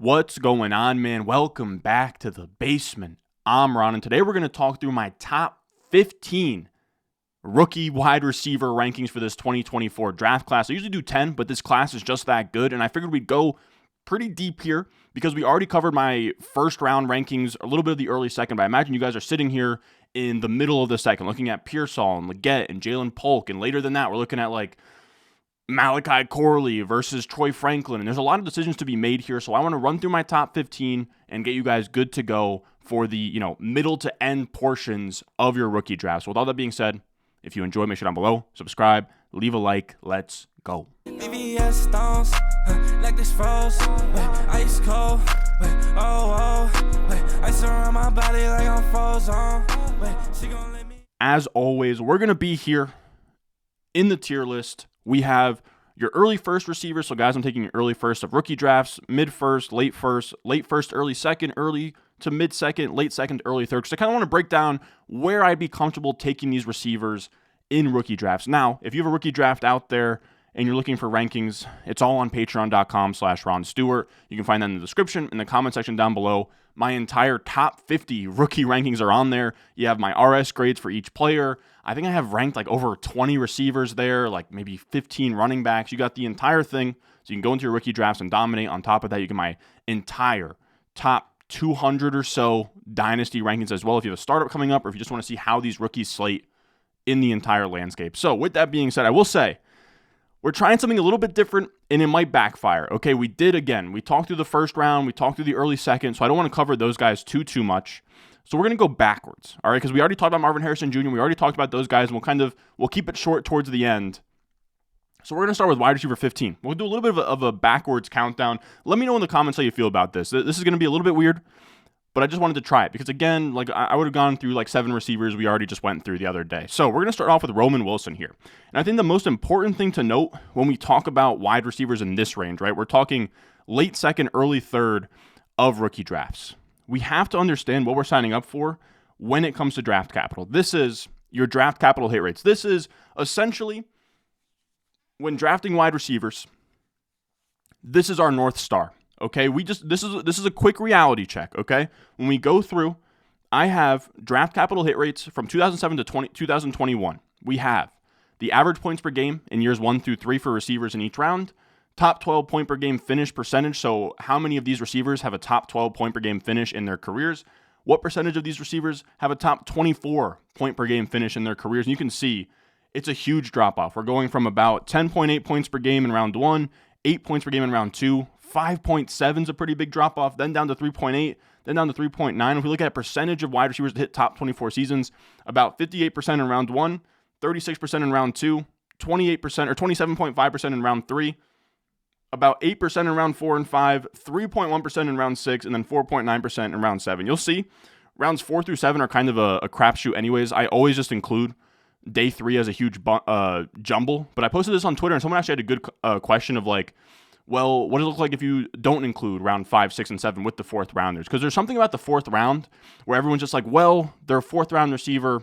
What's going on, man? Welcome back to the basement. I'm Ron, and today we're going to talk through my top 15 rookie wide receiver rankings for this 2024 draft class. I usually do 10, but this class is just that good, and I figured we'd go pretty deep here because we already covered my first round rankings, a little bit of the early second, but I imagine you guys are sitting here in the middle of the second, looking at Pearsall and Legette and Jalen Polk, and later than that, we're looking at like Malachi Corley versus Troy Franklin. And there's a lot of decisions to be made here. So I want to run through my top 15 and get you guys good to go for the, middle to end portions of your rookie draft. So with all that being said, if you enjoy, make sure down below, subscribe, leave a like. Let's go. Stones, like this froze, ice cold, ice around my body like I'm frozen. She gonna let me. As always, we're going to be here in the tier list. We have your early first receivers. So guys, I'm taking your early first of rookie drafts, mid first, late first, early second, early to mid second, late second, early third. Because I kind of want to break down where I'd be comfortable taking these receivers in rookie drafts. Now, if you have a rookie draft out there and you're looking for rankings, it's all on patreon.com/Ron Stewart. You can find that in the description, in the comment section down below. My entire top 50 rookie rankings are on there. You have my RS grades for each player. I think I have ranked like over 20 receivers there, like maybe 15 running backs. You got the entire thing. So you can go into your rookie drafts and dominate. On top of that, you get my entire top 200 or so Dynasty rankings as well if you have a startup coming up or if you just want to see how these rookies slate in the entire landscape. So with that being said, I will say, we're trying something a little bit different, and it might backfire. Okay, we talked through the first round, we talked through the early second, so I don't want to cover those guys too much. So we're going to go backwards, all right, because we already talked about Marvin Harrison Jr., we already talked about those guys, and we'll keep it short towards the end. So we're going to start with wide receiver 15. We'll do a little bit of a backwards countdown. Let me know in the comments how you feel about this. This is going to be a little bit weird, but I just wanted to try it because, again, like I would have gone through like 7 receivers we already just went through the other day. So we're going to start off with Roman Wilson here. And I think the most important thing to note when we talk about wide receivers in this range, right, we're talking late second, early third of rookie drafts. We have to understand what we're signing up for when it comes to draft capital. This is your draft capital hit rates. This is essentially when drafting wide receivers, this is our North Star. Okay, this is a quick reality check, okay? When we go through, I have draft capital hit rates from 2007 to 2021. We have the average points per game in years 1 through 3 for receivers in each round, top 12 point per game finish percentage, so how many of these receivers have a top 12 point per game finish in their careers? What percentage of these receivers have a top 24 point per game finish in their careers? And you can see it's a huge drop-off. We're going from about 10.8 points per game in round 1, 8 points per game in round 2, 5.7 is a pretty big drop-off, then down to 3.8, then down to 3.9. If we look at percentage of wide receivers that hit top 24 seasons, about 58% in round 1, 36% in round 2, 28% or 27.5% in round 3, about 8% in round 4 and 5, 3.1% in round 6, and then 4.9% in round 7. You'll see rounds 4 through 7 are kind of a crapshoot anyways. I always just include day 3 as a huge jumble, but I posted this on Twitter, and someone actually had a good question of like, well, what does it look like if you don't include round 5, 6, and 7 with the fourth rounders? Because there's something about the fourth round where everyone's just like, well, they're a fourth round receiver.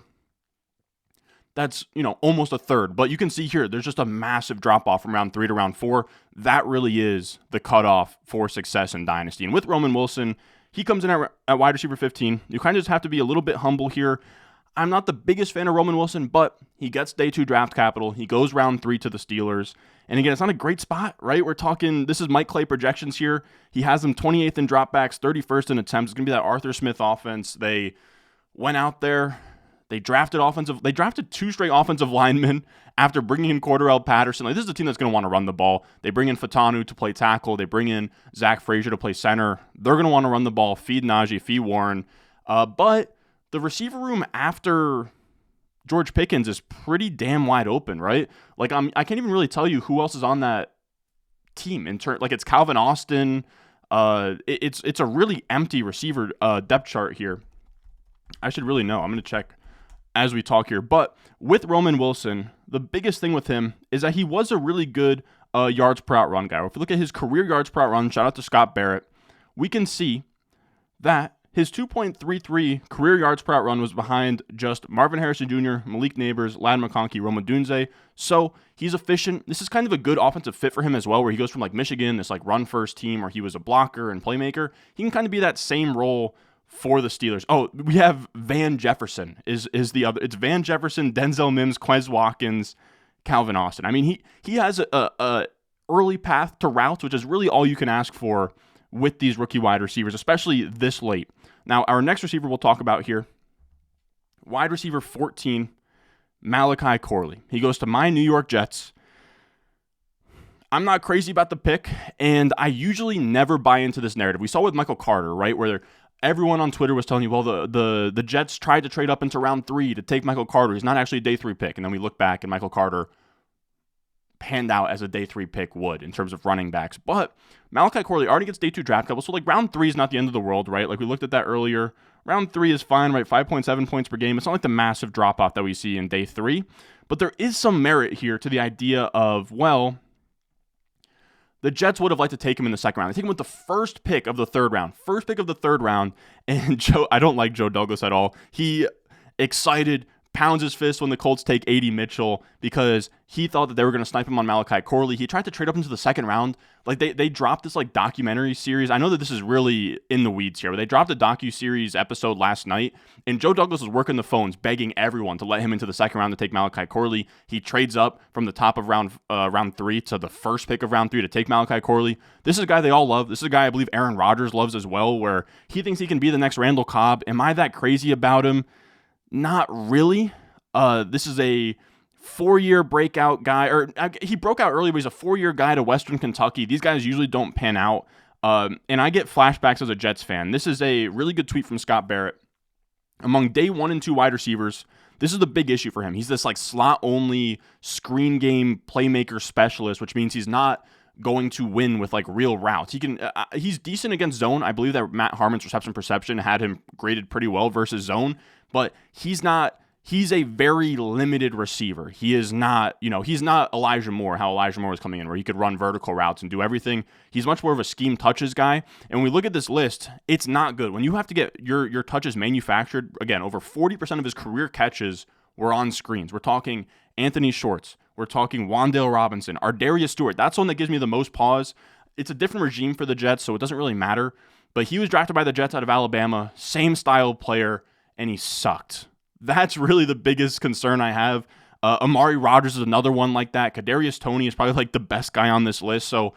That's, almost a third. But you can see here, there's just a massive drop off from round 3 to round 4. That really is the cutoff for success in Dynasty. And with Roman Wilson, he comes in at wide receiver 15. You kind of just have to be a little bit humble here. I'm not the biggest fan of Roman Wilson, but he gets day 2 draft capital. He goes round 3 to the Steelers. And again, it's not a great spot, right? We're talking, this is Mike Clay projections here. He has them 28th in dropbacks, 31st in attempts. It's going to be that Arthur Smith offense. They went out there. They drafted 2 straight offensive linemen after bringing in Cordarrelle Patterson. Like, this is a team that's going to want to run the ball. They bring in Fatanu to play tackle. They bring in Zach Frazier to play center. They're going to want to run the ball, feed Najee, feed Warren. But the receiver room after George Pickens is pretty damn wide open, right? Like, I can't even really tell you who else is on that team. It's Calvin Austin. It's a really empty receiver depth chart here. I should really know. I'm going to check as we talk here. But with Roman Wilson, the biggest thing with him is that he was a really good yards per out run guy. If you look at his career yards per out run, shout out to Scott Barrett, we can see that His 2.33 career yards per out run was behind just Marvin Harrison Jr., Malik Nabers, McConkey, Odunze. So he's efficient. This is kind of a good offensive fit for him as well, where he goes from like Michigan, this like run first team where he was a blocker and playmaker. He can kind of be that same role for the Steelers. Oh, we have Van Jefferson is the other. It's Van Jefferson, Denzel Mims, Quez Watkins, Calvin Austin. I mean, he has a early path to routes, which is really all you can ask for with these rookie wide receivers, especially this late. Now, our next receiver we'll talk about here, wide receiver 14, Malachi Corley. He goes to my New York Jets. I'm not crazy about the pick, and I usually never buy into this narrative. We saw with Michael Carter, right, where everyone on Twitter was telling you, well, the Jets tried to trade up into round 3 to take Michael Carter. He's not actually a day 3 pick. And then we look back, and Michael Carter panned out as a day 3 pick would in terms of running backs. But Malachi Corley already gets day 2 draft capital, so like round 3 is not the end of the world, right? Like we looked at that earlier. Round 3 is fine, right? 5.7 points per game. It's not like the massive drop-off that we see in day 3. But there is some merit here to the idea of, well, the Jets would have liked to take him in the second round. They take him with the first pick of the third round. And I don't like Joe Douglas at all. He excited, pounds his fist when the Colts take A.D. Mitchell because he thought that they were going to snipe him on Malachi Corley. He tried to trade up into the second round. Like they dropped this like documentary series. I know that this is really in the weeds here, but they dropped a docu-series episode last night, and Joe Douglas was working the phones, begging everyone to let him into the second round to take Malachi Corley. He trades up from the top of round 3 to the first pick of round 3 to take Malachi Corley. This is a guy they all love. This is a guy I believe Aaron Rodgers loves as well, where he thinks he can be the next Randall Cobb. Am I that crazy about him? Not really. This is a 4-year breakout guy, or he broke out early, but he's a 4-year guy to Western Kentucky. These guys usually don't pan out, and I get flashbacks as a Jets fan. This is a really good tweet from Scott Barrett. Among day 1 and 2 wide receivers, this is the big issue for him. He's this like slot-only screen game playmaker specialist, which means he's not going to win with like real routes. He's decent against zone. I believe that Matt Harmon's reception perception had him graded pretty well versus zone, but he's a very limited receiver. He's not Elijah Moore, how Elijah Moore was coming in, where he could run vertical routes and do everything. He's much more of a scheme touches guy. And when we look at this list, it's not good. When you have to get your touches manufactured, again, over 40% of his career catches were on screens. We're talking Anthony Schwartz. We're talking Wan'Dale Robinson. Ardarius Stewart. That's one that gives me the most pause. It's a different regime for the Jets, so it doesn't really matter. But he was drafted by the Jets out of Alabama. Same style player, and he sucked. That's really the biggest concern I have. Amari Rodgers is another one like that. Kadarius Toney is probably like the best guy on this list. So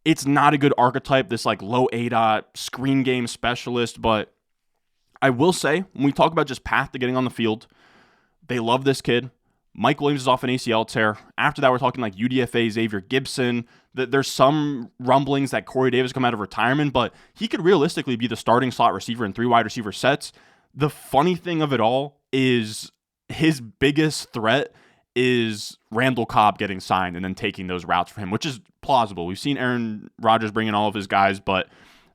it's not a good archetype, this like low ADOT screen game specialist. But I will say, when we talk about just path to getting on the field, they love this kid. Mike Williams is off an ACL tear. After that, we're talking like UDFA, Xavier Gibson. There's some rumblings that Corey Davis come out of retirement, but he could realistically be the starting slot receiver in 3 wide receiver sets. The funny thing of it all is his biggest threat is Randall Cobb getting signed and then taking those routes for him, which is plausible. We've seen Aaron Rodgers bring in all of his guys, but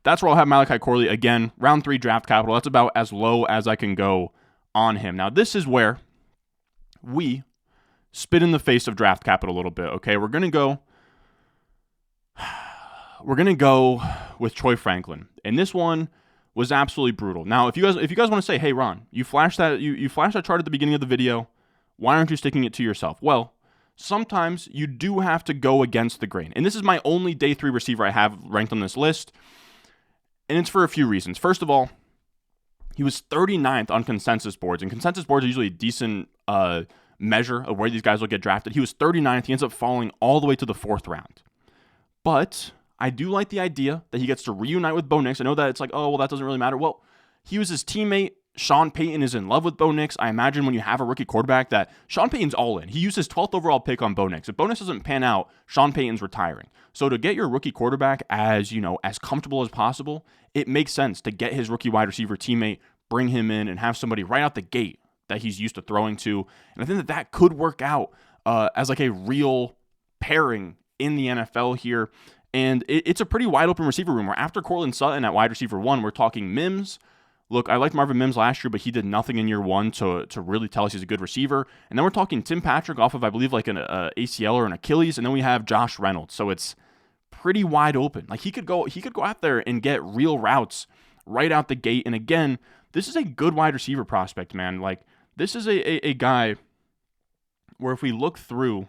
that's where I'll have Malachi Corley. Again, round 3 draft capital. That's about as low as I can go on him. Now, this is where we spit in the face of draft capital a little bit, okay? We're going to go with Troy Franklin. And this one was absolutely brutal. Now, if you guys want to say, "Hey, Ron, you flashed that chart at the beginning of the video. Why aren't you sticking it to yourself?" Well, sometimes you do have to go against the grain. And this is my only day 3 receiver I have ranked on this list. And it's for a few reasons. First of all, he was 39th on consensus boards. And consensus boards are usually a decent measure of where these guys will get drafted. He was 39th. He ends up falling all the way to the 4th round. But I do like the idea that he gets to reunite with Bo Nix. I know that it's like, oh, well, that doesn't really matter. Well, he was his teammate. Sean Payton is in love with Bo Nix. I imagine when you have a rookie quarterback that Sean Payton's all in. He used his 12th overall pick on Bo Nix. If Bo Nix doesn't pan out, Sean Payton's retiring. So to get your rookie quarterback as comfortable as possible, it makes sense to get his rookie wide receiver teammate, bring him in, and have somebody right out the gate that he's used to throwing to. And I think that could work out as like a real pairing in the NFL here. And it's a pretty wide open receiver room where after Cortland Sutton at wide receiver 1, we're talking Mims. Look, I liked Marvin Mims last year, but he did nothing in year 1 to really tell us he's a good receiver. And then we're talking Tim Patrick off of, I believe, like an ACL or an Achilles. And then we have Josh Reynolds. So it's pretty wide open. Like he could go out there and get real routes right out the gate. And again, this is a good wide receiver prospect, man. Like, this is a guy where if we look through,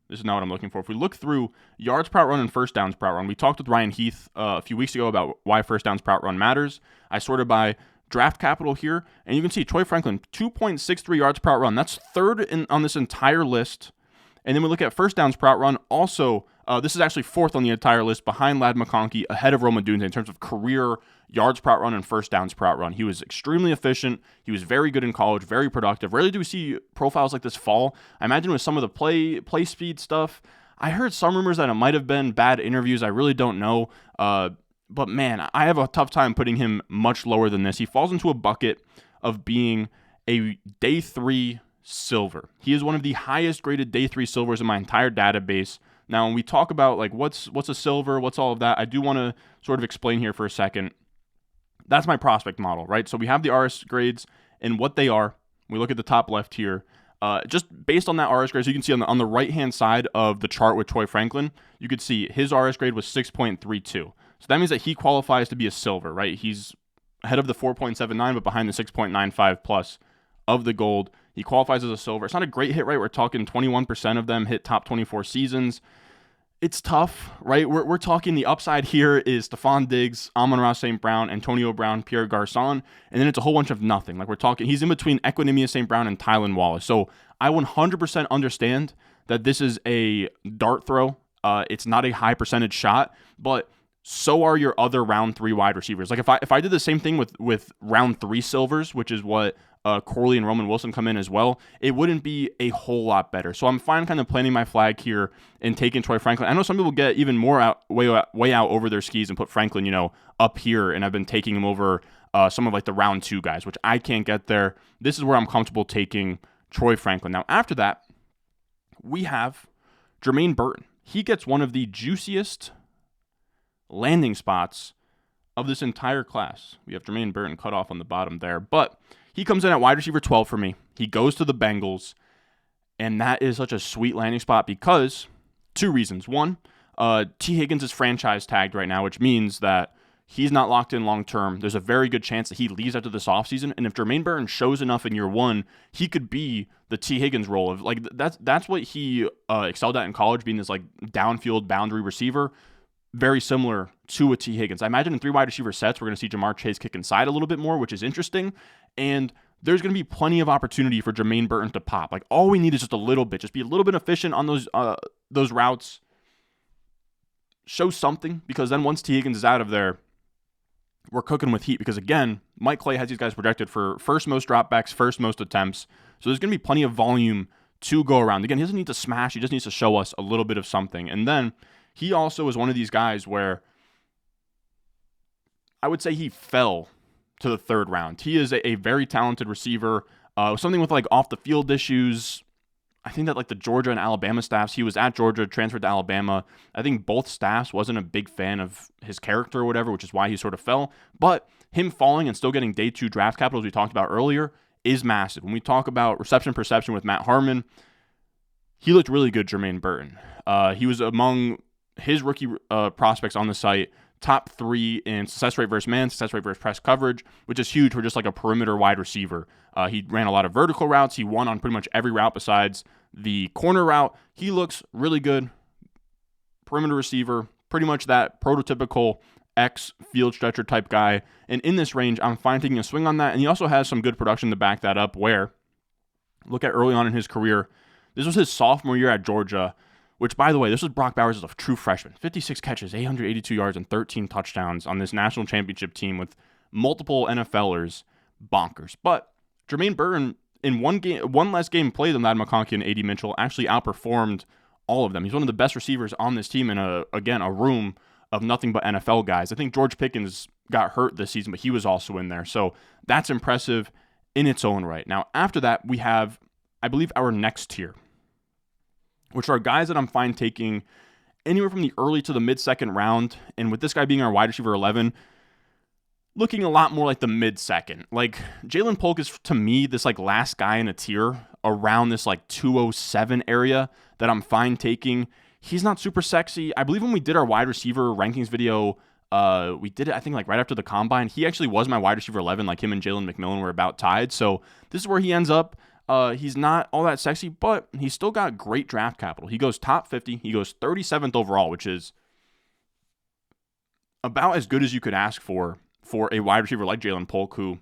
this is not what I'm looking for. If we look through yards per out run and first downs per out run, we talked with Ryan Heath a few weeks ago about why first downs per out run matters. I sorted by draft capital here, and you can see Troy Franklin, 2.63 yards per out run. That's third on this entire list. And then we look at first downs per out run. Also, this is actually fourth on the entire list behind Lad McConkey, ahead of Odunze in terms of career yards per out run and first downs per out run. He was extremely efficient. He was very good in college, very productive. Rarely do we see profiles like this fall. I imagine with some of the play speed stuff, I heard some rumors that it might have been bad interviews. I really don't know. But man, I have a tough time putting him much lower than this. He falls into a bucket of being a day 3 silver. He is one of the highest graded day 3 silvers in my entire database. Now, when we talk about like what's a silver, what's all of that, I do want to sort of explain here for a second. That's my prospect model, right? So we have the RS grades and what they are. We look at the top left here. Just based on that RS grade, so you can see on the right-hand side of the chart with Troy Franklin, you could see his RS grade was 6.32. So that means that he qualifies to be a silver, right? He's ahead of the 4.79, but behind the 6.95 plus of the gold. He qualifies as a silver. It's not a great hit rate. We're talking 21% of them hit top 24 seasons. It's tough, right? We're talking the upside here is Stephon Diggs, Amon-Ra St. Brown, Antonio Brown, Pierre Garçon, and then it's a whole bunch of nothing. Like we're talking, he's in between Equinemius St. Brown and Tylan Wallace. So I 100% understand that this is a dart throw. It's not a high percentage shot, but so are your other round 3 wide receivers. Like if I did the same thing with round 3 silvers, which is what Corley and Roman Wilson come in as well, it wouldn't be a whole lot better. So I'm fine kind of planting my flag here and taking Troy Franklin. I know some people get even more way out over their skis and put Franklin, up here, and I've been taking him over some of like the round 2 guys, which I can't get there. This is where I'm comfortable taking Troy Franklin. Now after that, we have Jermaine Burton. He gets one of the juiciest landing spots of this entire class. We have Jermaine Burton cut off on the bottom there, but he comes in at wide receiver 12 for me. He goes to the Bengals, and that is such a sweet landing spot because 2 reasons. One, T. Higgins is franchise tagged right now, which means that he's not locked in long term. There's a very good chance that he leaves after this offseason, and if Jermaine Burton shows enough in year 1, he could be the T. Higgins role of like that's what he excelled at in college, being this like downfield boundary receiver. Very similar to a T. Higgins. I imagine in 3 wide receiver sets, we're going to see Jamar Chase kick inside a little bit more, which is interesting. And there's going to be plenty of opportunity for Jermaine Burton to pop. Like all we need is just a little bit. Just be a little bit efficient on those routes. Show something, because then once T. Higgins is out of there, we're cooking with heat. Because again, Mike Clay has these guys projected for first most dropbacks, first most attempts. So there's going to be plenty of volume to go around. Again, he doesn't need to smash. He just needs to show us a little bit of something. And then he also is one of these guys where I would say he fell to the 3rd round. He is a very talented receiver. Something with like off the field issues. I think that like the Georgia and Alabama staffs, he was at Georgia, transferred to Alabama. I think both staffs wasn't a big fan of his character or whatever, which is why he sort of fell. But him falling and still getting day 2 draft capital, as we talked about earlier, is massive. When we talk about reception perception with Matt Harmon, he looked really good, Jermaine Burton. He was among his rookie prospects on the site, top 3 in success rate versus man, success rate versus press coverage, which is huge for just like a perimeter wide receiver. He ran a lot of vertical routes. He won on pretty much every route besides the corner route. He looks really good. Perimeter receiver, pretty much that prototypical X field stretcher type guy. And in this range, I'm fine taking a swing on that. And he also has some good production to back that up where, look at early on in his career, this was his sophomore year at Georgia, which, by the way, this was Brock Bowers as a true freshman. 56 catches, 882 yards, and 13 touchdowns on this national championship team with multiple NFLers. Bonkers. But Jermaine Burton, in one less game played than Lad McConkey and A.D. Mitchell, actually outperformed all of them. He's one of the best receivers on this team in a room of nothing but NFL guys. I think George Pickens got hurt this season, but he was also in there. So that's impressive in its own right. Now, after that, we have, I believe, our next tier, which are guys that I'm fine taking anywhere from the early to the mid-second round. And with this guy being our wide receiver 11, looking a lot more like the mid-second. Like, Jalen Polk is, to me, this like last guy in a tier around this like 207 area that I'm fine taking. He's not super sexy. I believe when we did our wide receiver rankings video We did it, I think, like right after the combine. He actually was my wide receiver 11. Like him and Jalen McMillan were about tied. So this is where he ends up. He's not all that sexy, but he's still got great draft capital. He goes top 50. He goes 37th overall, which is about as good as you could ask for a wide receiver like Jalen Polk, who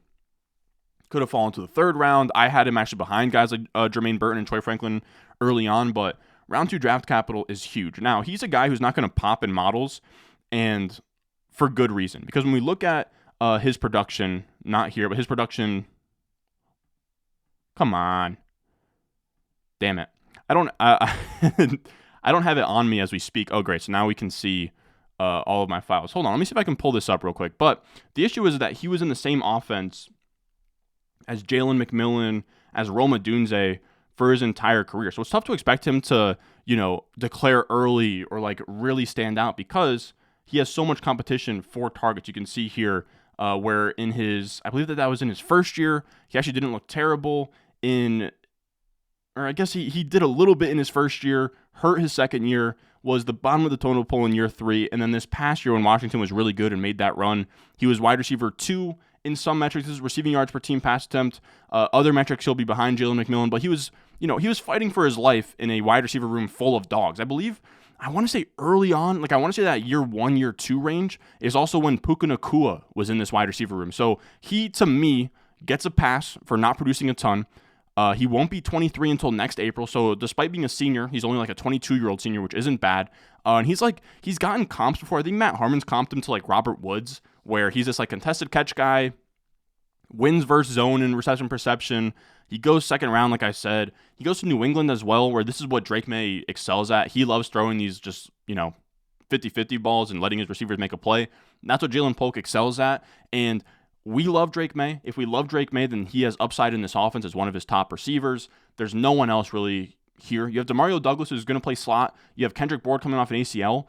could have fallen to the third round. I had him actually behind guys like Jermaine Burton and Troy Franklin early on, but round 2 draft capital is huge. Now, he's a guy who's not going to pop in models, and for good reason. Because when we look at his production, not here, but his production, come on. Damn it. I don't have it on me as we speak. Oh, great. So now we can see all of my files. Hold on. Let me see if I can pull this up real quick. But the issue is that he was in the same offense as Jalen McMillan, as Rome Odunze for his entire career. So it's tough to expect him to, declare early or like really stand out because he has so much competition for targets. You can see here where in his, I believe that was in his first year, he actually didn't look terrible or I guess he did a little bit in his first year, hurt his second year, was the bottom of the totem pole in year 3, and then this past year when Washington was really good and made that run, he was wide receiver 2 in some metrics. This is receiving yards per team pass attempt. Other metrics, he'll be behind Jalen McMillan, but he was fighting for his life in a wide receiver room full of dogs. I want to say early on, I want to say that year 1, year 2 range is also when Puka Nacua was in this wide receiver room. So he, to me, gets a pass for not producing a ton. He won't be 23 until next April. So despite being a senior, he's only like a 22-year-old senior, which isn't bad. And he's gotten comps before. I think Matt Harmon's comped him to like Robert Woods, where he's this like contested catch guy, wins versus zone and reception perception. He goes second round, like I said. He goes to New England as well, where this is what Drake May excels at. He loves throwing these just, 50-50 balls and letting his receivers make a play. And that's what Jalen Polk excels at. And we love Drake May. If we love Drake May, then he has upside in this offense as one of his top receivers. There's no one else really here. You have Demario Douglas, who's going to play slot. You have Kendrick Bourne coming off an ACL.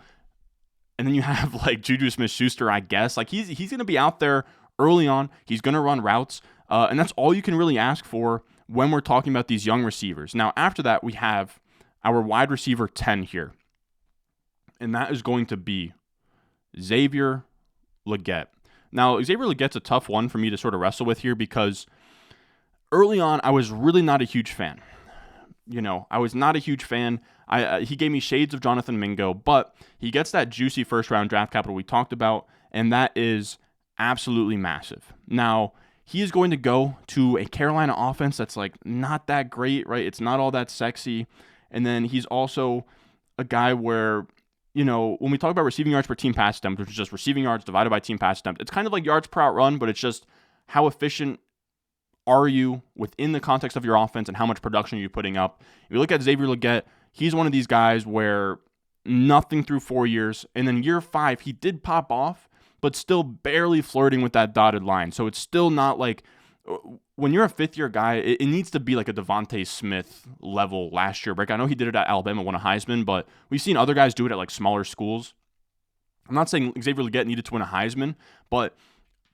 And then you have like Juju Smith-Schuster, I guess. Like he's going to be out there early on. He's going to run routes. And that's all you can really ask for when we're talking about these young receivers. Now, after that, we have our wide receiver 10 here. And that is going to be Xavier Legette. Now, Xavier Legette's a tough one for me to sort of wrestle with here because early on, I was really not a huge fan. I was not a huge fan. He gave me shades of Jonathan Mingo, but he gets that juicy first-round draft capital we talked about, and that is absolutely massive. Now, he is going to go to a Carolina offense that's like not that great, right? It's not all that sexy. And then he's also a guy where, when we talk about receiving yards per team pass attempt, which is just receiving yards divided by team pass attempt, it's kind of like yards per out run, but it's just how efficient are you within the context of your offense and how much production are you putting up. If you look at Xavier Legette, he's one of these guys where nothing through 4 years, and then year 5, he did pop off, but still barely flirting with that dotted line. So it's still not like, when you're a 5th-year guy, it needs to be like a Devontae Smith level last year break. I know he did it at Alabama, won a Heisman, but we've seen other guys do it at like smaller schools. I'm not saying Xavier Legette needed to win a Heisman, but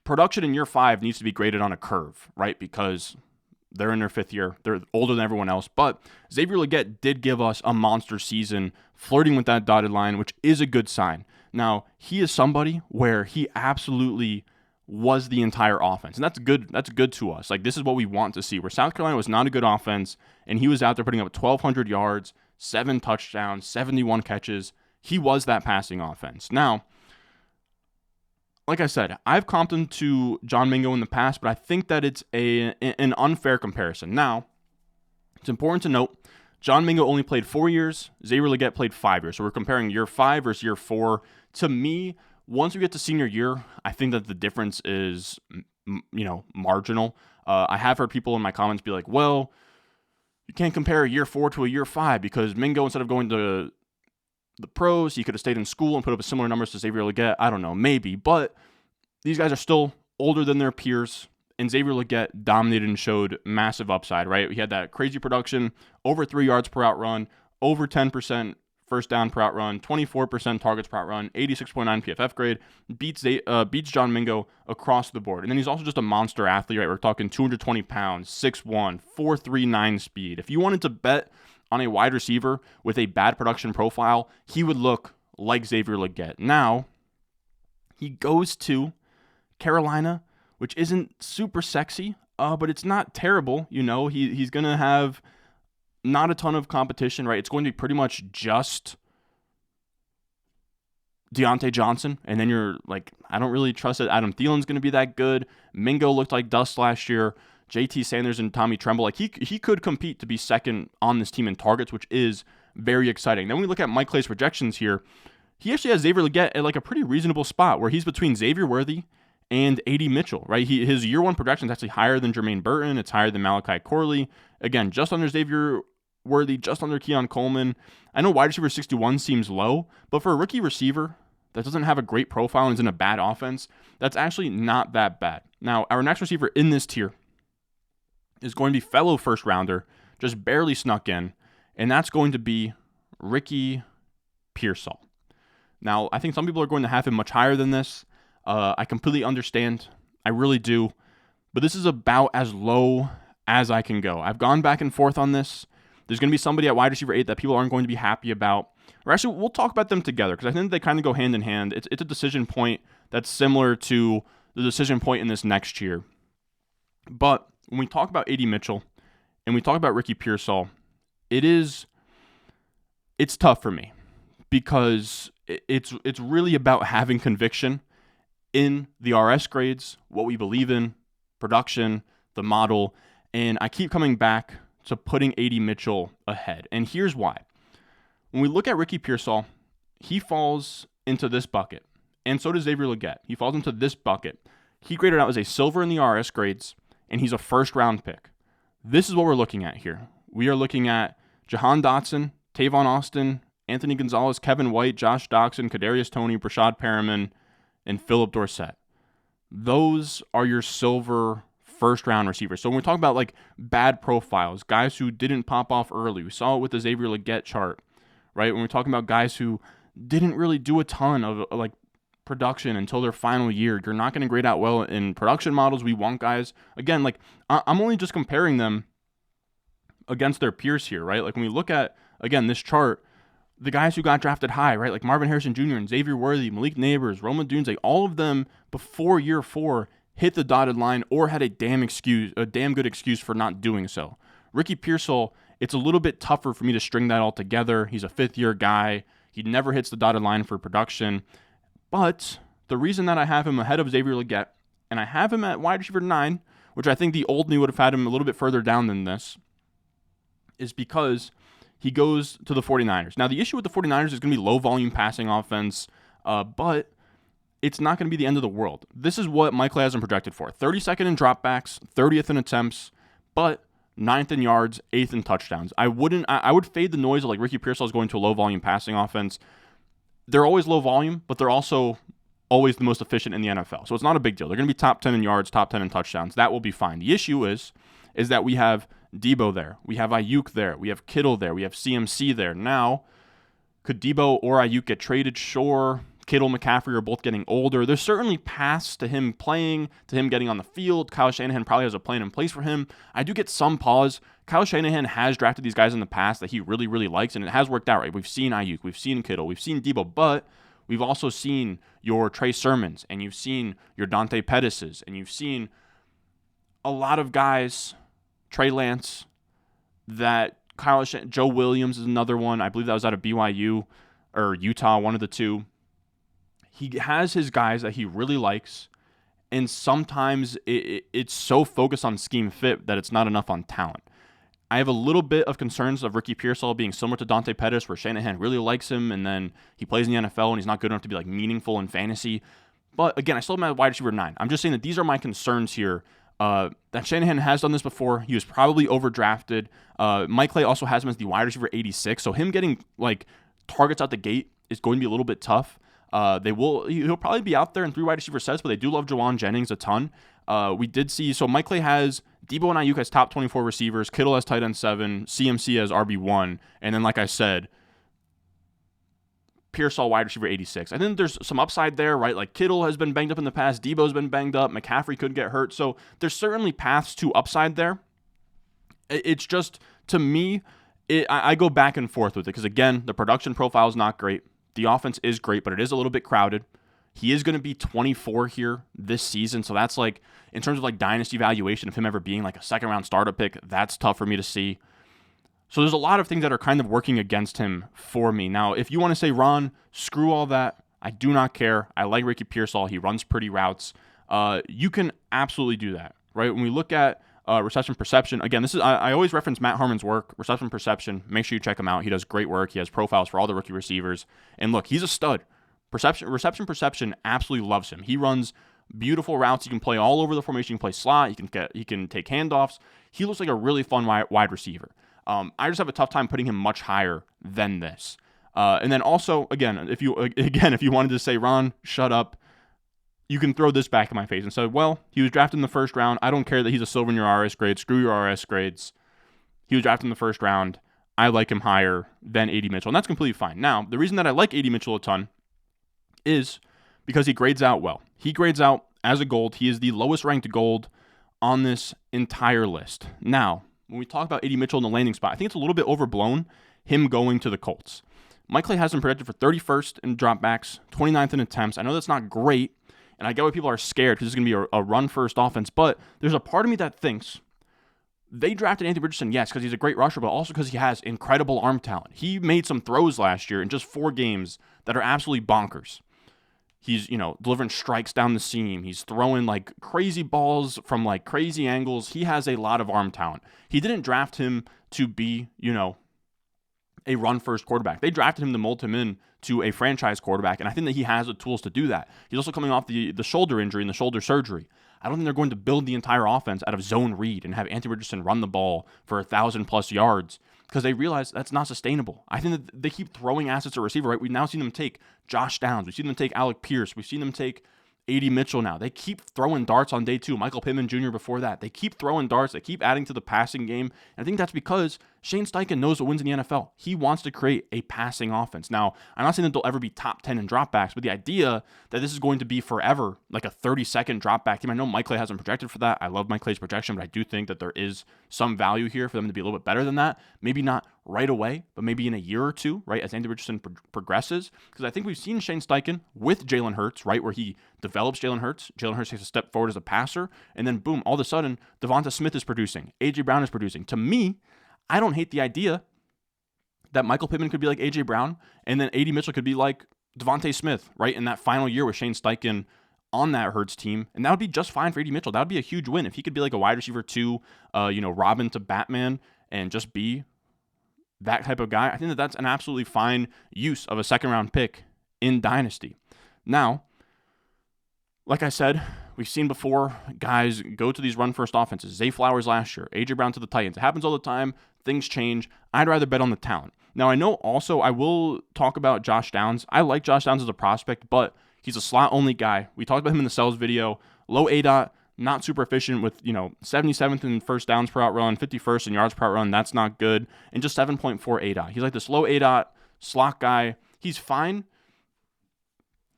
production in year 5 needs to be graded on a curve, right? Because they're in their 5th year. They're older than everyone else. But Xavier Legette did give us a monster season, flirting with that dotted line, which is a good sign. Now, he is somebody where he absolutely was the entire offense. And that's good. That's good to us. Like, this is what we want to see, where South Carolina was not a good offense, and he was out there putting up 1,200 yards, 7 touchdowns, 71 catches. He was that passing offense. Now, like I said, I've comped him to John Mingo in the past, but I think that it's an unfair comparison. Now, it's important to note, John Mingo only played 4 years. Xavier Legette played 5 years. So we're comparing year 5 versus year 4. To me, once we get to senior year, I think that the difference is, marginal. I have heard people in my comments be like, well, you can't compare a year 4 to a year 5 because Mingo, instead of going to the pros, he could have stayed in school and put up similar numbers to Xavier Legette. I don't know, maybe. But these guys are still older than their peers. And Xavier Legette dominated and showed massive upside, right? He had that crazy production, over 3 yards per out run, over 10% first down per out run, 24% targets per out run, 86.9 PFF grade, beats John Mingo across the board. And then he's also just a monster athlete, right? We're talking 220 pounds, 6'1", 4.39 speed. If you wanted to bet on a wide receiver with a bad production profile, he would look like Xavier Legette. Now, He goes to Carolina, which isn't super sexy, but it's not terrible. He's going to have not a ton of competition, right? It's going to be pretty much just Deontay Johnson, and then you're like, I don't really trust it. Adam Thielen's going to be that good. Mingo looked like dust last year. JT Sanders and Tommy Tremble, like he could compete to be second on this team in targets, which is very exciting. Then when we look at Mike Clay's projections here, he actually has Xavier Legette at like a pretty reasonable spot where he's between Xavier Worthy and AD Mitchell, right? His year one projection is actually higher than Jermaine Burton. It's higher than Malachi Corley. Again, just under Xavier Worthy, just under Keon Coleman. I know wide receiver 61 seems low, but for a rookie receiver that doesn't have a great profile and is in a bad offense, that's actually not that bad. Now, our next receiver in this tier is going to be fellow first rounder, just barely snuck in, and that's going to be Ricky Pearsall. Now, I think some people are going to have him much higher than this. I completely understand. I really do. But this is about as low as I can go. I've gone back and forth on this. There's going to be somebody at wide receiver 8 that people aren't going to be happy about. Or actually, we'll talk about them together because I think they kind of go hand in hand. It's a decision point that's similar to the decision point in this next year. But when we talk about AD Mitchell and we talk about Ricky Pearsall, it's tough for me because it's really about having conviction in the RS grades, what we believe in, production, the model, and I keep coming back to putting AD Mitchell ahead. And here's why. When we look at Ricky Pearsall, he falls into this bucket, and so does Xavier Legette. He falls into this bucket. He graded out as a silver in the RS grades, and he's a first-round pick. This is what we're looking at here. We are looking at Jahan Dotson, Tavon Austin, Anthony Gonzalez, Kevin White, Josh Doxson, Kadarius Toney, Brashad Perriman, and Philip Dorsett. Those are your silver first-round receivers. So when we talk about like bad profiles, guys who didn't pop off early, we saw it with the Xavier Legette chart, right? When we're talking about guys who didn't really do a ton of like production until their final year, you're not going to grade out well in production models. We want guys, again, like I'm only just comparing them against their peers here, right? Like when we look at, again, this chart, the guys who got drafted high, right? Like Marvin Harrison Jr. and Xavier Worthy, Malik Nabers, Odunze, all of them before year 4 hit the dotted line or had a damn good excuse for not doing so. Ricky Pearsall, it's a little bit tougher for me to string that all together. He's a 5th-year guy. He never hits the dotted line for production. But the reason that I have him ahead of Xavier Legette, and I have him at wide receiver 9, which I think the old me would have had him a little bit further down than this, is because he goes to the 49ers. Now, the issue with the 49ers is going to be low-volume passing offense, but it's not going to be the end of the world. This is what Mike Clay has him projected for. 32nd in dropbacks, 30th in attempts, but 9th in yards, 8th in touchdowns. I would fade the noise of like Ricky Pearsall is going to a low-volume passing offense. They're always low volume, but they're also always the most efficient in the NFL. So it's not a big deal. They're going to be top 10 in yards, top 10 in touchdowns. That will be fine. The issue is that we have Debo there. We have Ayuk there. We have Kittle there. We have CMC there. Now, could Debo or Ayuk get traded? Sure. Kittle, McCaffrey are both getting older. There's certainly paths to him playing, to him getting on the field. Kyle Shanahan probably has a plan in place for him. I do get some pause. Kyle Shanahan has drafted these guys in the past that he really, really likes, and it has worked out, right? We've seen Ayuk, we've seen Kittle, we've seen Debo, but we've also seen your Trey Sermons, and you've seen your Dante Pettis's, and you've seen a lot of guys, Trey Lance, that Joe Williams is another one. I believe that was out of BYU or Utah, one of the two. He has his guys that he really likes, and sometimes it's so focused on scheme fit that it's not enough on talent. I have a little bit of concerns of Ricky Pearsall being similar to Dante Pettis, where Shanahan really likes him, and then he plays in the NFL, and he's not good enough to be like meaningful in fantasy. But again, I still have him at wide receiver 9. I'm just saying that these are my concerns here. That Shanahan has done this before. He was probably overdrafted. Mike Clay also has him as the wide receiver 86, so him getting like targets out the gate is going to be a little bit tough. He'll probably be out there in 3 wide receiver sets, but they do love Jawan Jennings a ton. We did see, so Mike Clay has Debo and Ayuk as top 24 receivers, Kittle as tight end 7, CMC as RB1, and then like I said, Pearsall wide receiver 86. I think there's some upside there, right? Like Kittle has been banged up in the past, Debo's been banged up, McCaffrey could get hurt, so there's certainly paths to upside there. It's just, to me, I go back and forth with it, because again, the production profile is not great. The offense is great, but it is a little bit crowded. He is going to be 24 here this season, so that's like, in terms of like dynasty valuation of him ever being like a second-round startup pick, that's tough for me to see. So there's a lot of things that are kind of working against him for me. Now, if you want to say, Ron, screw all that, I do not care. I like Ricky Pearsall. He runs pretty routes. You can absolutely do that, right? When we look at reception perception, again, this is I always reference Matt Harmon's work, reception perception. Make sure you check him out. He does great work. He has profiles for all the rookie receivers. And look, he's a stud. Reception perception absolutely loves him. He runs beautiful routes. He can play all over the formation. He can play slot. He can take handoffs. He looks like a really fun wide receiver. I just have a tough time putting him much higher than this. And then also, again, if you wanted to say, Ron, shut up, you can throw this back in my face and say, well, he was drafted in the first round. I don't care that he's a silver in your RS grade. Screw your RS grades. He was drafted in the first round. I like him higher than A.D. Mitchell, and that's completely fine. Now, the reason that I like A.D. Mitchell a ton is because he grades out well. He grades out as a gold. He is the lowest ranked gold on this entire list. Now, when we talk about A.D. Mitchell in the landing spot, I think it's a little bit overblown, him going to the Colts. Mike Clay has him projected for 31st in dropbacks, 29th in attempts. I know that's not great, and I get why people are scared because it's going to be a run-first offense, but there's a part of me that thinks they drafted Anthony Richardson, yes, because he's a great rusher, but also because he has incredible arm talent. He made some throws last year in just 4 games that are absolutely bonkers. He's, delivering strikes down the seam. He's throwing like crazy balls from like crazy angles. He has a lot of arm talent. He didn't draft him to be, a run-first quarterback. They drafted him to mold him in to a franchise quarterback, and I think that he has the tools to do that. He's also coming off the shoulder injury and the shoulder surgery. I don't think they're going to build the entire offense out of zone read and have Anthony Richardson run the ball for 1,000+ yards because they realize that's not sustainable. I think that they keep throwing assets at receiver, right? We've now seen them take Josh Downs. We've seen them take Alec Pierce. We've seen them take A.D. Mitchell now. They keep throwing darts on day 2. Michael Pittman Jr. before that. They keep throwing darts. They keep adding to the passing game. And I think that's because Shane Steichen knows what wins in the NFL. He wants to create a passing offense. Now, I'm not saying that they'll ever be top 10 in dropbacks, but the idea that this is going to be forever, like a 30-second dropback team. I know Mike Clay hasn't projected for that. I love Mike Clay's projection, but I do think that there is some value here for them to be a little bit better than that. Maybe not right away, but maybe in a year or two, right, as Anthony Richardson progresses. Because I think we've seen Shane Steichen with Jalen Hurts, right, where he develops Jalen Hurts. Jalen Hurts takes a step forward as a passer, and then boom, all of a sudden, Devonta Smith is producing. A.J. Brown is producing. To me, I don't hate the idea that Michael Pittman could be like A.J. Brown, and then A.D. Mitchell could be like Devontae Smith, right, in that final year with Shane Steichen on that Hurts team, and that would be just fine for A.D. Mitchell. That would be a huge win if he could be like a wide receiver 2, Robin to Batman, and just be that type of guy. I think that that's an absolutely fine use of a second-round pick in Dynasty. Now, like I said, we've seen before guys go to these run-first offenses. Zay Flowers last year, A.J. Brown to the Titans. It happens all the time. Things change. I'd rather bet on the talent. Now, I know also I will talk about Josh Downs. I like Josh Downs as a prospect, but he's a slot-only guy. We talked about him in the Cells video. Low ADOT, not super efficient with, 77th in first downs per out run, 51st in yards per out run. That's not good. And just 7.4 ADOT. He's like this low ADOT slot guy. He's fine,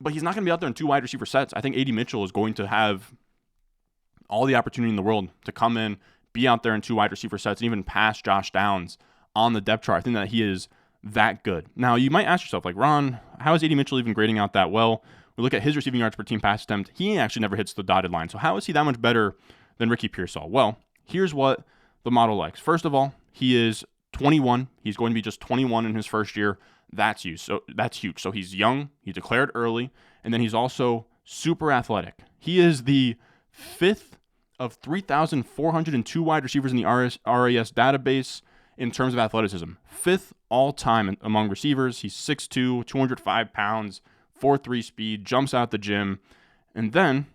but he's not going to be out there in 2 wide receiver sets. I think A.D. Mitchell is going to have all the opportunity in the world to come in, be out there in 2 wide receiver sets, and even pass Josh Downs on the depth chart. I think that he is that good. Now, you might ask yourself, like, Ron, how is A.D. Mitchell even grading out that well? We look at his receiving yards per team pass attempt. He actually never hits the dotted line. So how is he that much better than Ricky Pearsall? Well, here's what the model likes. First of all, he is 21. He's going to be just 21 in his first year. That's huge. So he's young. He declared early. And then he's also super athletic. He is the 5th of 3,402 wide receivers in the RAS database in terms of athleticism. 5th all-time among receivers. He's 6'2", 205 pounds, 4.3 speed, jumps out the gym. And then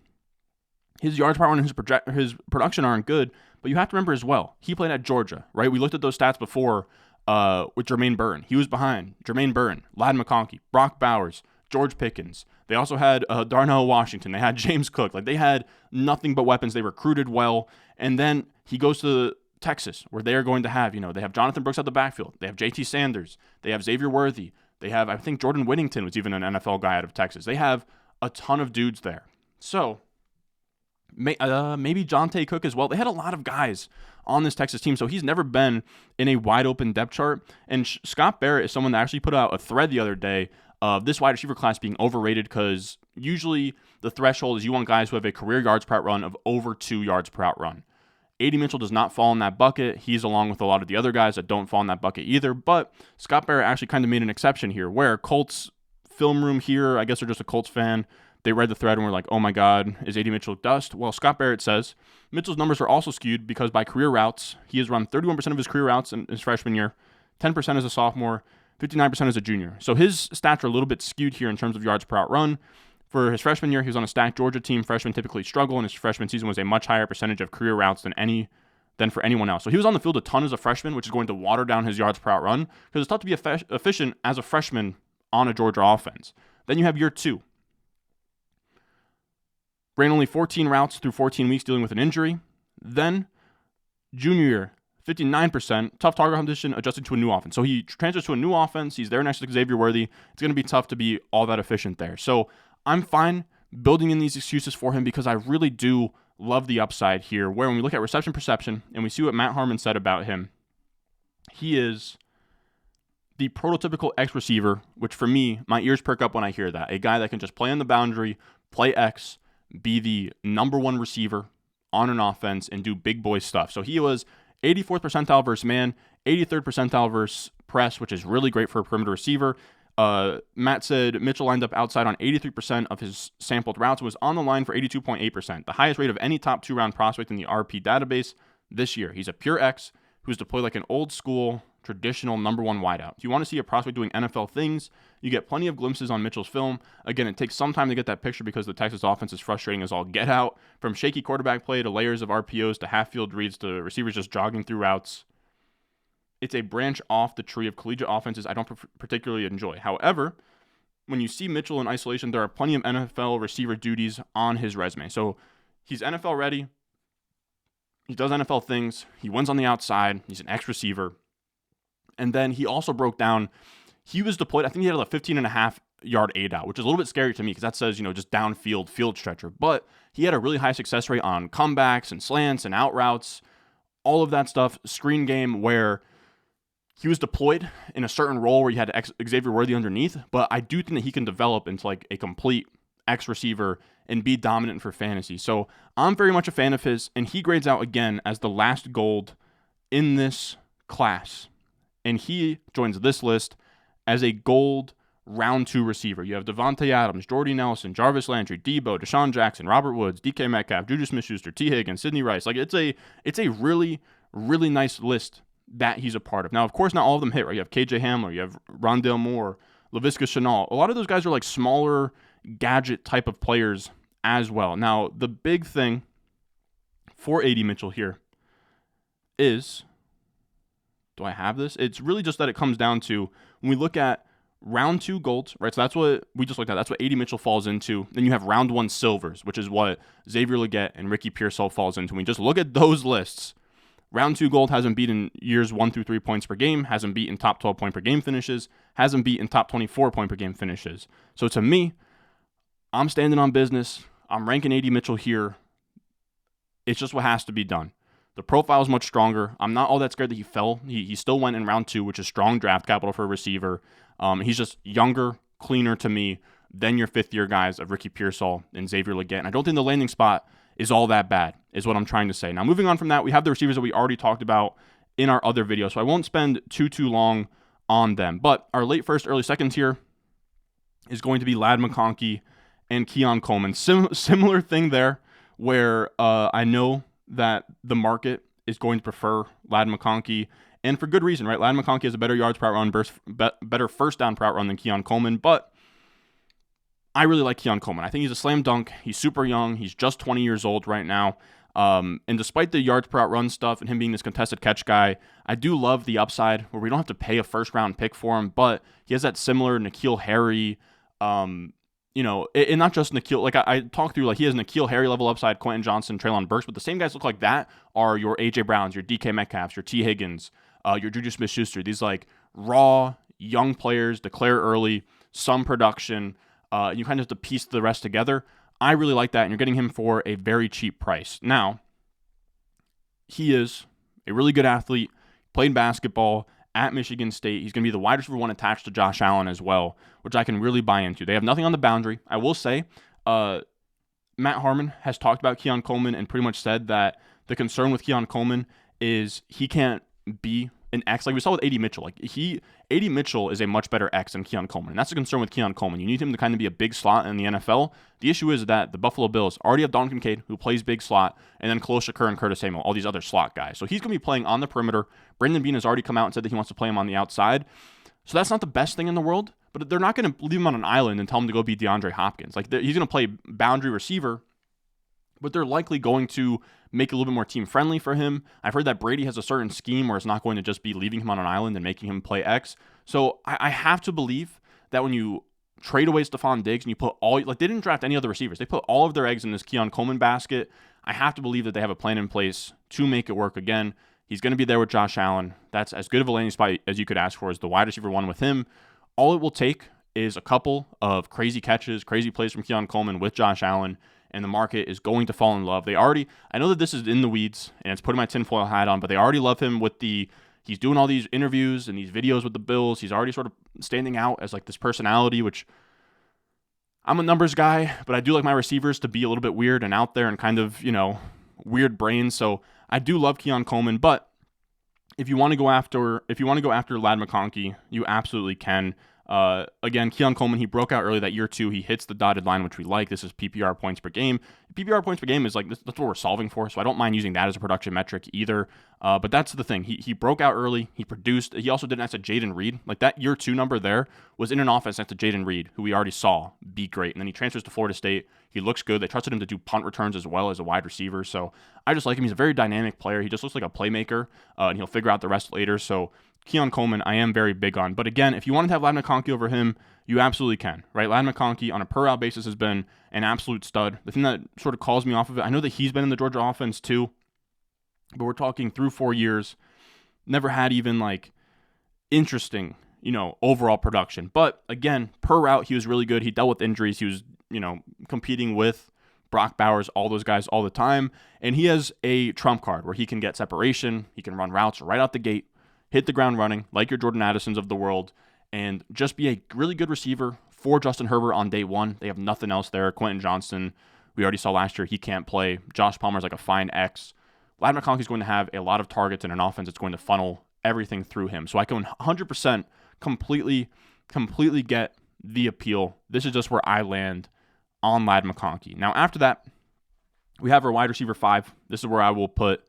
his yards per run and his production aren't good, but you have to remember as well, he played at Georgia, right? We looked at those stats before with Jermaine Burton. He was behind Jermaine Burton, Ladd McConkey, Brock Bowers, George Pickens. They also had Darnell Washington. They had James Cook. Like, they had nothing but weapons. They recruited well. And then he goes to Texas, where they are going to have, they have Jonathan Brooks out the backfield. They have J.T. Sanders. They have Xavier Worthy. They have, I think, Jordan Whittington was even an NFL guy out of Texas. They have a ton of dudes there. So maybe Jonte Cook as well. They had a lot of guys on this Texas team, so he's never been in a wide open depth chart. And Scott Barrett is someone that actually put out a thread the other day of this wide receiver class being overrated, because usually the threshold is you want guys who have a career yards per out run of over 2 yards per out run. A.D. Mitchell does not fall in that bucket. He's along with a lot of the other guys that don't fall in that bucket either. But Scott Barrett actually kind of made an exception here, where Colts film room here, I guess they're just a Colts fan, they read the thread and were like, oh my God, is A.D. Mitchell dust? Well, Scott Barrett says Mitchell's numbers are also skewed because by career routes, he has run 31% of his career routes in his freshman year, 10% as a sophomore, 59% as a junior. So his stats are a little bit skewed here in terms of yards per out run. For his freshman year, he was on a stacked Georgia team. Freshmen typically struggle, and his freshman season was a much higher percentage of career routes than for anyone else. So he was on the field a ton as a freshman, which is going to water down his yards per out run, because it's tough to be efficient as a freshman on a Georgia offense. Then you have year 2. Ran only 14 routes through 14 weeks dealing with an injury. Then junior year, 59%, tough target competition, adjusted to a new offense. So he transfers to a new offense. He's there next to Xavier Worthy. It's going to be tough to be all that efficient there. So I'm fine building in these excuses for him, because I really do love the upside here, where when we look at reception perception and we see what Matt Harmon said about him, he is the prototypical X receiver, which for me, my ears perk up when I hear that. A guy that can just play on the boundary, play X, be the number 1 receiver on an offense, and do big boy stuff. So he was 84th percentile versus man, 83rd percentile versus press, which is really great for a perimeter receiver. Matt said Mitchell lined up outside on 83% of his sampled routes and was on the line for 82.8%, the highest rate of any top 2-round prospect in the RP database this year. He's a pure X who's deployed like an old school, traditional number 1 wideout. If you want to see a prospect doing NFL things, you get plenty of glimpses on Mitchell's film. Again, it takes some time to get that picture because the Texas offense is frustrating as all get out, from shaky quarterback play to layers of RPOs to half-field reads to receivers just jogging through routes. It's a branch off the tree of collegiate offenses I don't particularly enjoy. However, when you see Mitchell in isolation, there are plenty of NFL receiver duties on his resume. So he's NFL ready. He does NFL things. He wins on the outside. He's an X receiver. And then he also broke down, he was deployed, I think he had a 15.5 yard A-dot, which is a little bit scary to me because that says, just downfield field stretcher. But he had a really high success rate on comebacks and slants and out routes, all of that stuff, screen game, where he was deployed in a certain role where you had Xavier Worthy underneath. But I do think that he can develop into like a complete X receiver and be dominant for fantasy. So I'm very much a fan of his, and he grades out again as the last gold in this class. And he joins this list as a gold round 2 receiver. You have Devontae Adams, Jordy Nelson, Jarvis Landry, Debo, Deshaun Jackson, Robert Woods, DK Metcalf, Juju Smith-Schuster, T. Higgins, Sidney Rice. Like it's a really, really nice list that he's a part of. Now, of course, not all of them hit, right? You have KJ Hamler, you have Rondale Moore, Laviska Shenault. A lot of those guys are like smaller gadget type of players as well. Now, the big thing for A.D. Mitchell here is, do I have this? It's really just that it comes down to when we look at round 2 golds, right? So that's what we just looked at. That's what A.D. Mitchell falls into. Then you have round 1 silvers, which is what Xavier Legette and Ricky Pearsall falls into. When we just look at those lists, round 2 gold hasn't beaten years 1 through 3 points per game, hasn't beaten top 12 point per game finishes, hasn't beaten top 24 point per game finishes. So to me, I'm standing on business. I'm ranking A.D. Mitchell here. It's just what has to be done. The profile is much stronger. I'm not all that scared that he fell. He still went in round 2, which is strong draft capital for a receiver. He's just younger, cleaner to me than your 5th-year guys of Ricky Pearsall and Xavier Legette. And I don't think the landing spot is all that bad, is what I'm trying to say. Now, moving on from that, we have the receivers that we already talked about in our other video, so I won't spend too long on them. But our late first, early second tier is going to be Ladd McConkey and Keon Coleman. Similar thing there, where I know that the market is going to prefer Ladd McConkey, and for good reason, right? Ladd McConkey has a better yards per out run, better first down per out run than Keon Coleman, but I really like Keon Coleman. I think he's a slam dunk. He's super young. He's just 20 years old right now. And despite the yards per out run stuff and him being this contested catch guy, I do love the upside where we don't have to pay a first round pick for him, but he has that similar N'Keal Harry, and not just N'Keal. Like I talked through, like he has N'Keal Harry level upside, Quentin Johnson, Treylon Burks, but the same guys look like that are your A.J. Browns, your DK Metcalfs, your T. Higgins, your Juju Smith-Schuster. These like raw, young players, declare early, some production. You kind of have to piece the rest together. I really like that, and you're getting him for a very cheap price. Now, he is a really good athlete, played basketball at Michigan State. He's going to be the wide receiver one attached to Josh Allen as well, which I can really buy into. They have nothing on the boundary. I will say, Matt Harmon has talked about Keon Coleman and pretty much said that the concern with Keon Coleman is he can't be an X like we saw with A.D. Mitchell. A.D. Mitchell is a much better X than Keon Coleman, and that's the concern with Keon Coleman. You need him to kind of be a big slot in the NFL. The issue is that the Buffalo Bills already have Don Kincaid, who plays big slot, and then Khalil Shakur and Curtis Samuel, all these other slot guys. So he's going to be playing on the perimeter. Brandon Beane has already come out and said that he wants to play him on the outside. So that's not the best thing in the world, but they're not going to leave him on an island and tell him to go be DeAndre Hopkins. He's going to play boundary receiver, but they're likely going to make it a little bit more team-friendly for him. I've heard that Brady has a certain scheme where it's not going to just be leaving him on an island and making him play X. So I have to believe that when you trade away Stephon Diggs and you put all, they didn't draft any other receivers. They put all of their eggs in this Keon Coleman basket. I have to believe that they have a plan in place to make it work again. He's going to be there with Josh Allen. That's as good of a landing spot as you could ask for as the wide receiver one with him. All it will take is a couple of crazy catches, crazy plays from Keon Coleman with Josh Allen, and the market is going to fall in love. I know that this is in the weeds, and it's putting my tinfoil hat on, but they already love him with he's doing all these interviews and these videos with the Bills. He's already sort of standing out as this personality, which I'm a numbers guy, but I do like my receivers to be a little bit weird and out there and kind of, weird brains. So I do love Keon Coleman, but if you want to go after Ladd McConkey, you absolutely can. Again, Keon Coleman, he broke out early that year too. He hits the dotted line, which we like. This is PPR points per game. PPR points per game is that's what we're solving for, so I don't mind using that as a production metric either. But that's the thing. He broke out early. He produced. He also did next to Jaden Reed. That year two number there was in an offense next to Jaden Reed, who we already saw be great. And then he transfers to Florida State. He looks good. They trusted him to do punt returns as well as a wide receiver. So I just like him. He's a very dynamic player. He just looks like a playmaker, and he'll figure out the rest later. So Keon Coleman, I am very big on. But again, if you wanted to have Ladd McConkey over him, you absolutely can, right? Ladd McConkey on a per route basis has been an absolute stud. The thing that sort of calls me off of it, I know that he's been in the Georgia offense too, but we're talking through 4 years, never had even interesting, overall production. But again, per route, he was really good. He dealt with injuries. He was, competing with Brock Bowers, all those guys all the time. And he has a trump card where he can get separation. He can run routes right out the gate, hit the ground running like your Jordan Addisons of the world, and just be a really good receiver for Justin Herbert on day one. They have nothing else there. Quentin Johnston, we already saw last year, he can't play. Josh Palmer's a fine X. Ladd McConkey's going to have a lot of targets and an offense that's going to funnel everything through him. So I can 100% completely get the appeal. This is just where I land on Ladd McConkey. Now after that, we have our wide receiver 5. This is where I will put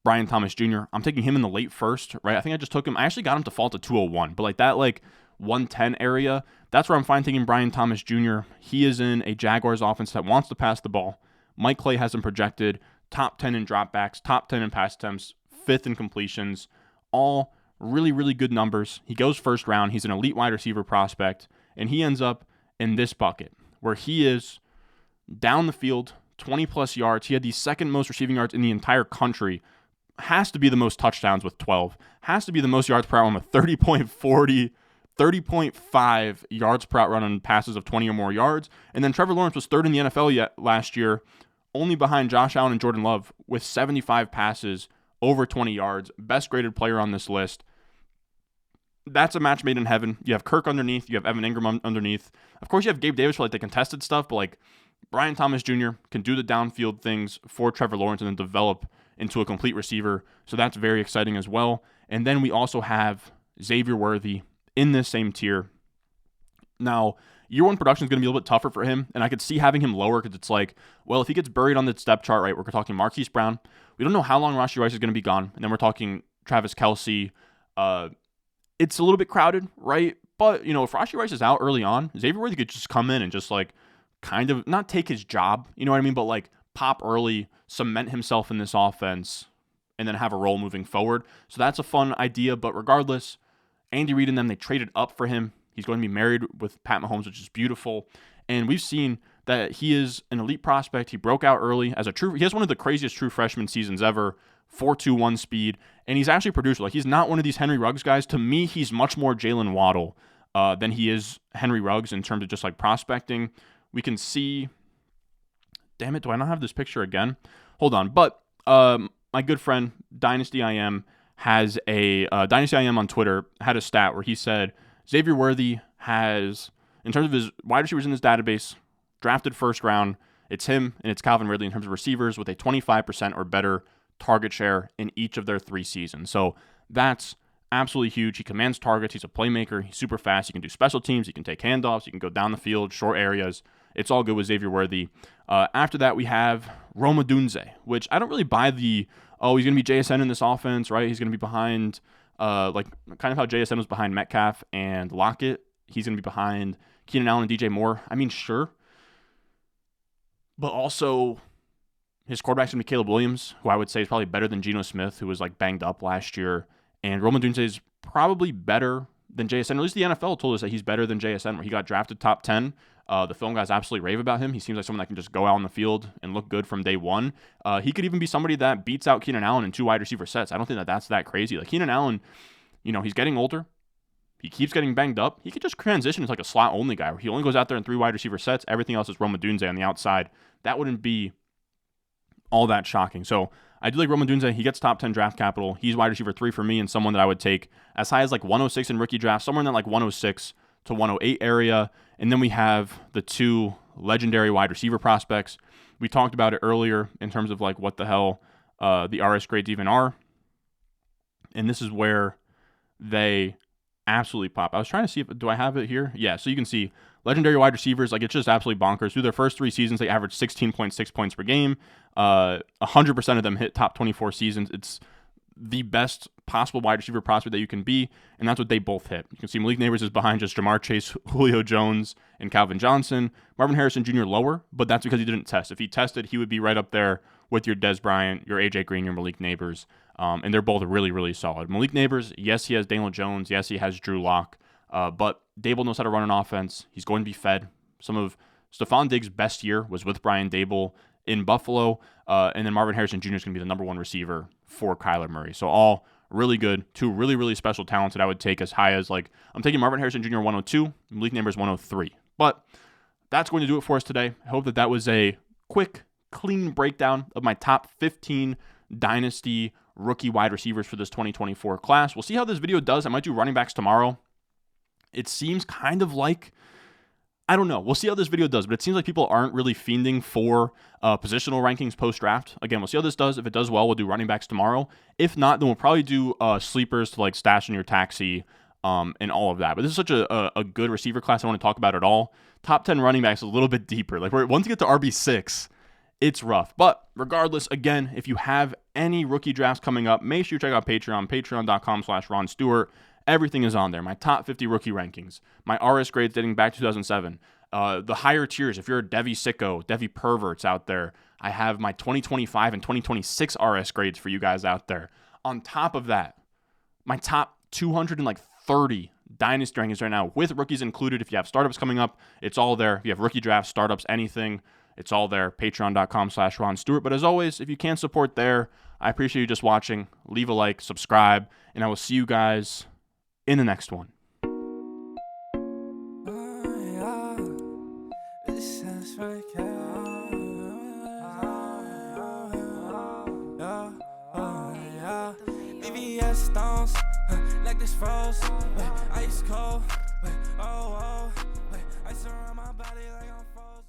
Brian Thomas Jr. I'm taking him in the late first, right? I think I just took him. I actually got him to fall to 201, but that 110 area, that's where I'm fine taking Brian Thomas Jr. He is in a Jaguars offense that wants to pass the ball. Mike Clay has him projected top 10 in dropbacks, top 10 in pass attempts, 5th in completions, all really, really good numbers. He goes first round. He's an elite wide receiver prospect, and he ends up in this bucket where he is down the field, 20-plus yards. He had the second most receiving yards in the entire country. Has to be the most touchdowns with 12. Has to be the most yards per out run with 30.40, 30.5 yards per out run on passes of 20 or more yards. And then Trevor Lawrence was third in the NFL last year, only behind Josh Allen and Jordan Love with 75 passes over 20 yards. Best graded player on this list. That's a match made in heaven. You have Kirk underneath. You have Evan Ingram underneath. Of course, you have Gabe Davis for the contested stuff, but Brian Thomas Jr. can do the downfield things for Trevor Lawrence and then develop into a complete receiver. So that's very exciting as well. And then we also have Xavier Worthy in this same tier. Now, year one production is going to be a little bit tougher for him, and I could see having him lower because it's if he gets buried on the depth chart, right, we're talking Marquise Brown. We don't know how long Rashee Rice is going to be gone, and then we're talking Travis Kelce. It's a little bit crowded, right? But, if Rashee Rice is out early on, Xavier Worthy could just come in and just kind of not take his job, you know what I mean? But pop early, cement himself in this offense, and then have a role moving forward. So that's a fun idea. But regardless, Andy Reid and them, they traded up for him. He's going to be married with Pat Mahomes, which is beautiful. And we've seen that he is an elite prospect. He broke out early as he has one of the craziest true freshman seasons ever, 4.21 speed. And he's actually produced. He's not one of these Henry Ruggs guys. To me, he's much more Jalen Waddle than he is Henry Ruggs in terms of just prospecting. We can see, damn it, do I not have this picture again? Hold on. But my good friend, Dynasty IM, has a Dynasty IM on Twitter had a stat where he said Xavier Worthy has, in terms of his wide receivers in his database, drafted first round, it's him and it's Calvin Ridley in terms of receivers with a 25% or better target share in each of their 3 seasons. So that's absolutely huge. He commands targets. He's a playmaker. He's super fast. He can do special teams. He can take handoffs. He can go down the field, short areas. It's all good with Xavier Worthy. After that, we have Odunze, which I don't really buy the, he's going to be JSN in this offense, right? He's going to be behind, like kind of how JSN was behind Metcalf and Lockett. He's going to be behind Keenan Allen and DJ Moore. I mean, sure. But also, his quarterback's going to be Caleb Williams, who I would say is probably better than Geno Smith, who was like banged up last year. And Odunze is probably better than JSN. At least the NFL told us that he's better than JSN, where he got drafted top 10. The film guys absolutely rave about him. He seems like someone that can just go out on the field and look good from day one. He could even be somebody that beats out Keenan Allen in 2 wide receiver sets. I don't think that that's that crazy. Like Keenan Allen, he's getting older. He keeps getting banged up. He could just transition as like a slot-only guy, where he only goes out there in 3 wide receiver sets. Everything else is Odunze on the outside. That wouldn't be all that shocking. So I do like Odunze. He gets top 10 draft capital. He's wide receiver 3 for me, and someone that I would take as high as like 106 in rookie draft, somewhere in that like 106 to 108 area. And then we have the 2 legendary wide receiver prospects. We talked about it earlier in terms of like what the hell the RS grades even are. And this is where they absolutely pop. I was trying to see do I have it here? Yeah, so you can see legendary wide receivers, like it's just absolutely bonkers. Through their first 3 seasons, they averaged 16.6 points per game. 100% of them hit top 24 seasons. It's the best possible wide receiver prospect that you can be, and that's what they both hit. You can see Malik Nabers is behind just Jamar Chase, Julio Jones, and Calvin Johnson. Marvin Harrison Jr. lower, but that's because he didn't test. If he tested, he would be right up there with your Dez Bryant, your AJ Green, your Malik Nabers, and they're both really, really solid. Malik Nabers, yes, he has Daniel Jones. Yes, he has Drew Lock. But Dable knows how to run an offense. He's going to be fed. Some of Stephon Diggs' best year was with Brian Dable in Buffalo. And then Marvin Harrison Jr. is going to be the number 1 receiver for Kyler Murray. So all really good. 2 really, really special talents that I would take as high as like, I'm taking Marvin Harrison Jr. 102, Malik Nabers 103. But that's going to do it for us today. I hope that was a quick, clean breakdown of my top 15 Dynasty rookie wide receivers for this 2024 class. We'll see how this video does. I might do running backs tomorrow. It seems kind of like, I don't know. We'll see how this video does, but it seems like people aren't really fiending for positional rankings post-draft. Again, we'll see how this does. If it does well, we'll do running backs tomorrow. If not, then we'll probably do sleepers to like stash in your taxi and all of that. But this is such a good receiver class I want to talk about at all. Top 10 running backs is a little bit deeper. Like once you get to RB6, it's rough. But regardless, again, if you have any rookie drafts coming up, make sure you check out Patreon, patreon.com/Ron Stewart. Everything is on there. My top 50 rookie rankings, my RS grades dating back to 2007, the higher tiers. If you're a Devy sicko, Devy perverts out there, I have my 2025 and 2026 RS grades for you guys out there. On top of that, my top 230 Dynasty rankings right now with rookies included. If you have startups coming up, it's all there. If you have rookie drafts, startups, anything, it's all there. Patreon.com/Ron Stewart. But as always, if you can support there, I appreciate you just watching. Leave a like, subscribe, and I will see you guys in the next one. Stones, like this froze, ice cold, ice around my body like I'm frozen.